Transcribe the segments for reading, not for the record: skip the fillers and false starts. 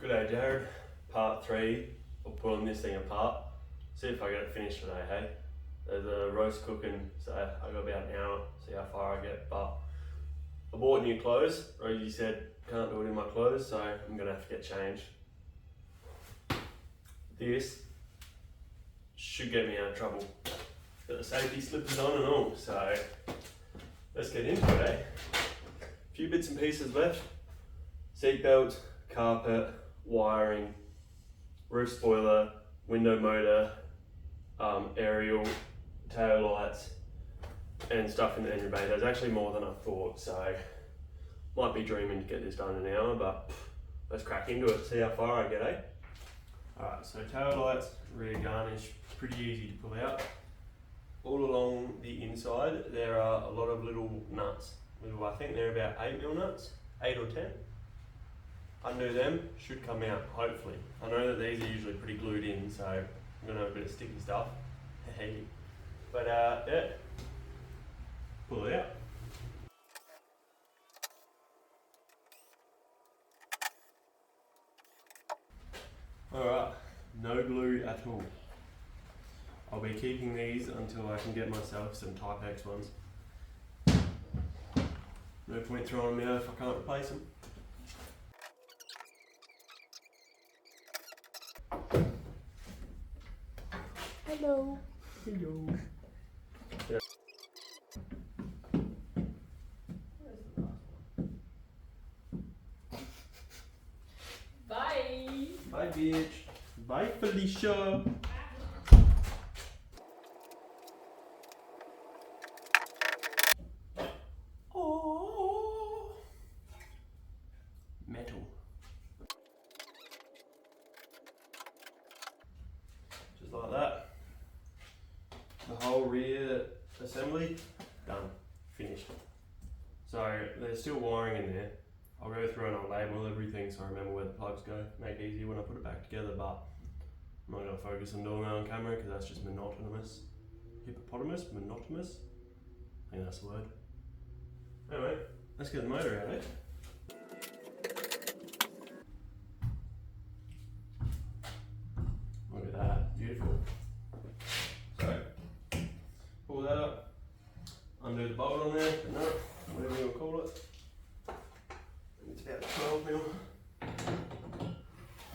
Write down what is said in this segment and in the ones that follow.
G'day Jared, part 3 of pulling this thing apart. See if I get it finished today, hey? There's a roast cooking, so I got about an hour, see how far I get. But I bought new clothes. Rosie said can't do it in my clothes, so I'm gonna have to get changed. This should get me out of trouble. Got the safety slippers on and all, so let's get into it, eh? A few bits and pieces left. Seat belt, carpet, wiring, roof spoiler, window motor, aerial, tail lights, and stuff in the engine bay. There's actually more than I thought, so might be dreaming to get this done in an hour, but let's crack into it, see how far I get, eh? Alright, so tail lights, rear garnish, pretty easy to pull out. All along the inside there are a lot of little nuts. I think they're about 8mm nuts, 8 or 10. Undo them, should come out, hopefully. I know that these are usually pretty glued in, so I'm gonna have a bit of sticky stuff. Hey. But yeah, pull it out. Alright, no glue at all. I'll be keeping these until I can get myself some Type X ones. No point throwing them out if I can't replace them. Hello. Hello. Yeah. Bye. Bye, bitch. Bye, Felicia. Oh. Metal. Just like that. The whole rear assembly done, finished. So there's still wiring in there. I'll go through and I'll label everything so I remember where the plugs go. Make it easy when I put it back together, but I'm not going to focus on doing that on camera because that's just monotonous. Hippopotamus? Monotonous? I think that's the word. Anyway, let's get the motor out, eh? Look at that, beautiful. So, pull that up, undo the bolt on there, the nut, whatever you call it. It's about 12mm.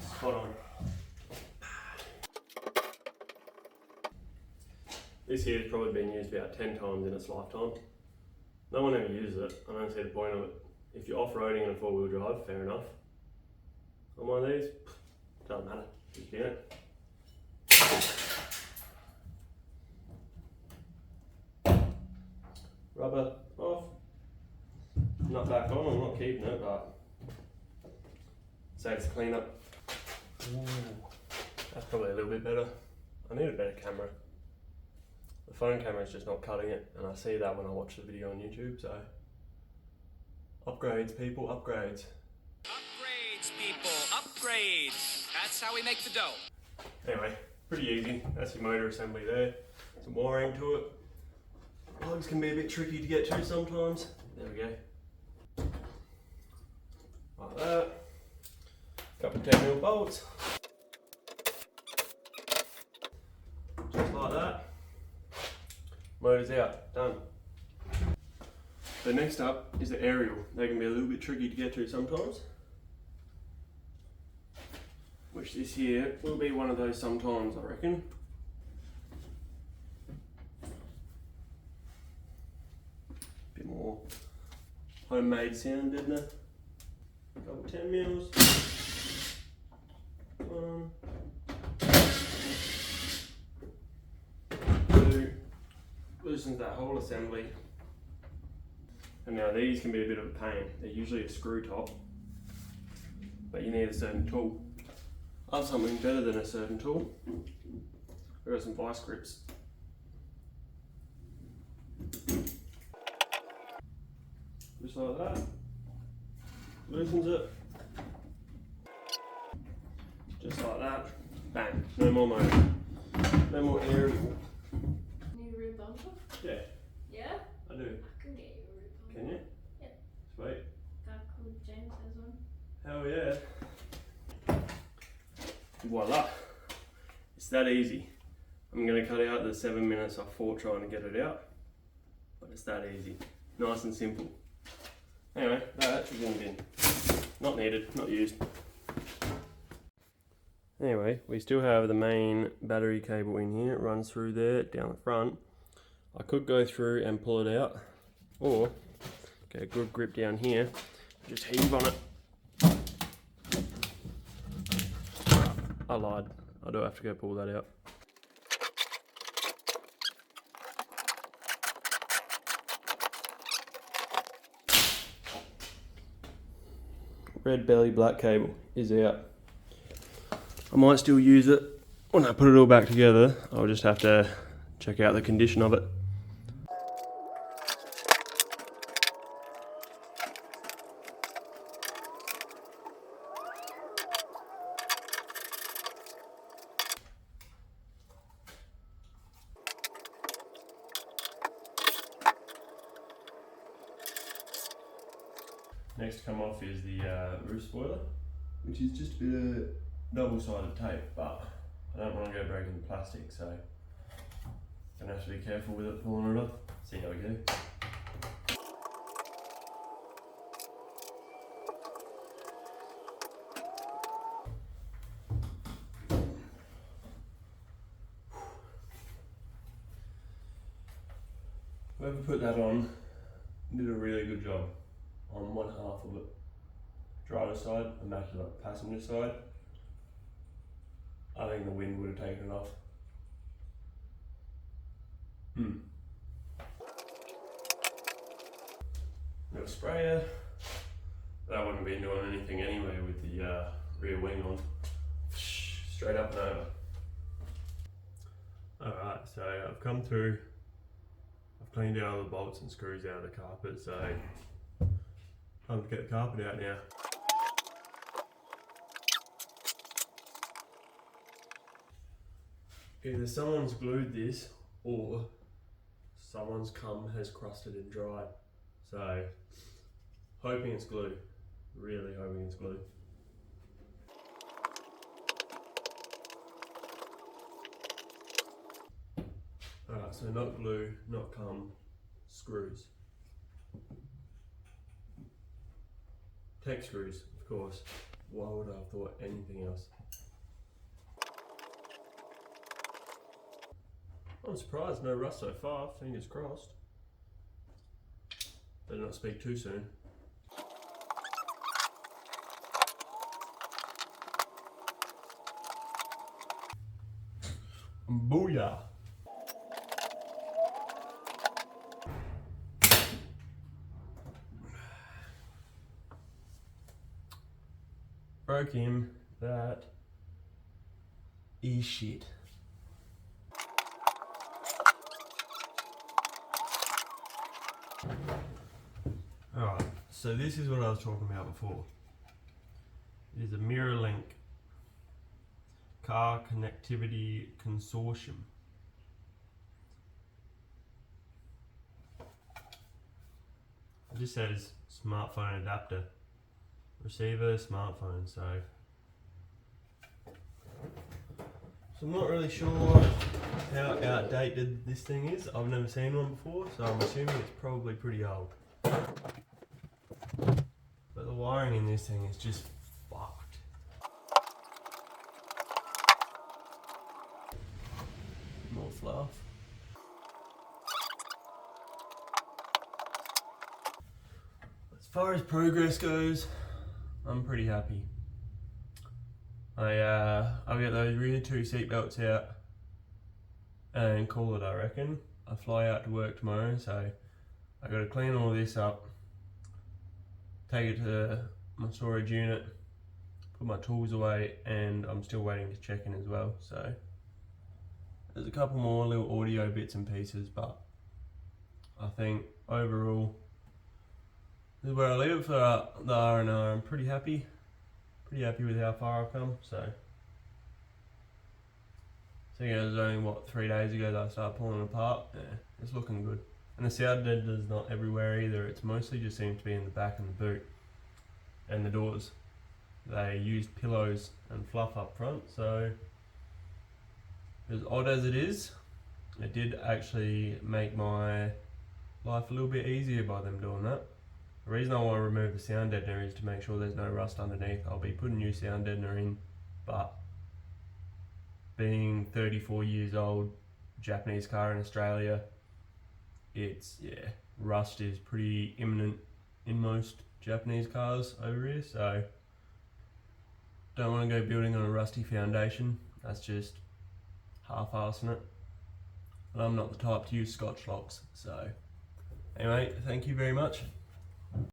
Spot on. This here has probably been used about 10 times in its lifetime. No one ever uses it. I don't see the point of it. If you're off-roading in a four-wheel drive, fair enough. On one of these, doesn't matter. Just get it. Rubber off. Not back on, I'm not keeping it, but saves cleanup. Ooh, that's probably a little bit better. I need a better camera. The phone camera is just not cutting it, and I see that when I watch the video on YouTube, so upgrades, people, upgrades. Upgrades, people, upgrades. That's how we make the dough. Anyway, pretty easy. That's your motor assembly there. Some wiring to it. Plugs can be a bit tricky to get to sometimes. There we go. Like that. Couple 10mm bolts. Just like that. Motor's out, done. So next up is the aerial. They can be a little bit tricky to get to sometimes. Which this here will be one of those sometimes, I reckon. Bit more homemade sound, didn't it? A couple 10mm. One. Two. Loosens that whole assembly. And now these can be a bit of a pain. They're usually a screw top, but you need a certain tool. I have something better than a certain tool. I've got some vice grips. Just like that. Loosens it. Just like that. Bang. No more motor. No more aerial. Need a rear bumper? Yeah, Yeah? I do. I can get you a rear bumper. Can you? Yeah. Sweet. Guy called James has one. Hell yeah. voila. It's that easy. I'm going to cut out the 7 minutes I fought trying to get it out, but it's that easy. Nice and simple. Anyway, that is in the bin. Not needed, not used. Anyway, we still have the main battery cable in here. It runs through there, down the front. I could go through and pull it out, or get a good grip down here, just heave on it. I lied. I do have to go pull that out. Red belly black cable is out. I might still use it when I put it all back together. I'll just have to check out the condition of it. Next to come off is the roof spoiler, which is just a bit of double-sided tape, but I don't want to go breaking the plastic, so I'm gonna have to be careful with it pulling it off. See how we go. Whoever put that on did a really good job on one half of it. Driver side, immaculate. Passenger side, I think the wind would have taken it off. Little sprayer. That wouldn't have been doing anything anyway with the rear wing on. Straight up and over. Alright, so I've come through. I've cleaned out all the bolts and screws out of the carpet, so time to get the carpet out now. Either someone's glued this or someone's cum has crusted and dried. So, hoping it's glue. Really hoping it's glue. Alright, so not glue, not cum, screws. Tech screws, of course. Why would I have thought anything else? I'm surprised, no rust so far, fingers crossed. Better not speak too soon. Booyah! Broke him, that is shit. Alright, so this is what I was talking about before. It is a MirrorLink Car Connectivity Consortium. It just says smartphone adapter. Receiver, smartphone, so I'm not really sure how outdated this thing is. I've never seen one before, so I'm assuming it's probably pretty old. But the wiring in this thing is just fucked. More fluff. As far as progress goes, I'm pretty happy. I'll get those rear two seatbelts out and call it, I reckon. I fly out to work tomorrow, so I got to clean all this up, take it to my storage unit, put my tools away, and I'm still waiting to check in as well. So there's a couple more little audio bits and pieces, but I think overall this is where I leave it for the R&R. I'm pretty happy with how far I've come. So I think it was only, what, 3 days ago that I started pulling it apart. Yeah, it's looking good. And the sound editor's not everywhere either. It's mostly just seems to be in the back and the boot and the doors. they used pillows and fluff up front, so as odd as it is, it did actually make my life a little bit easier by them doing that. The reason I want to remove the sound deadener is to make sure there's no rust underneath. I'll be putting new sound deadener in, but being 34 years old, Japanese car in Australia, it's, yeah, rust is pretty imminent in most Japanese cars over here, so don't want to go building on a rusty foundation. That's just half-assing it. And I'm not the type to use Scotch locks, so anyway, thank you very much.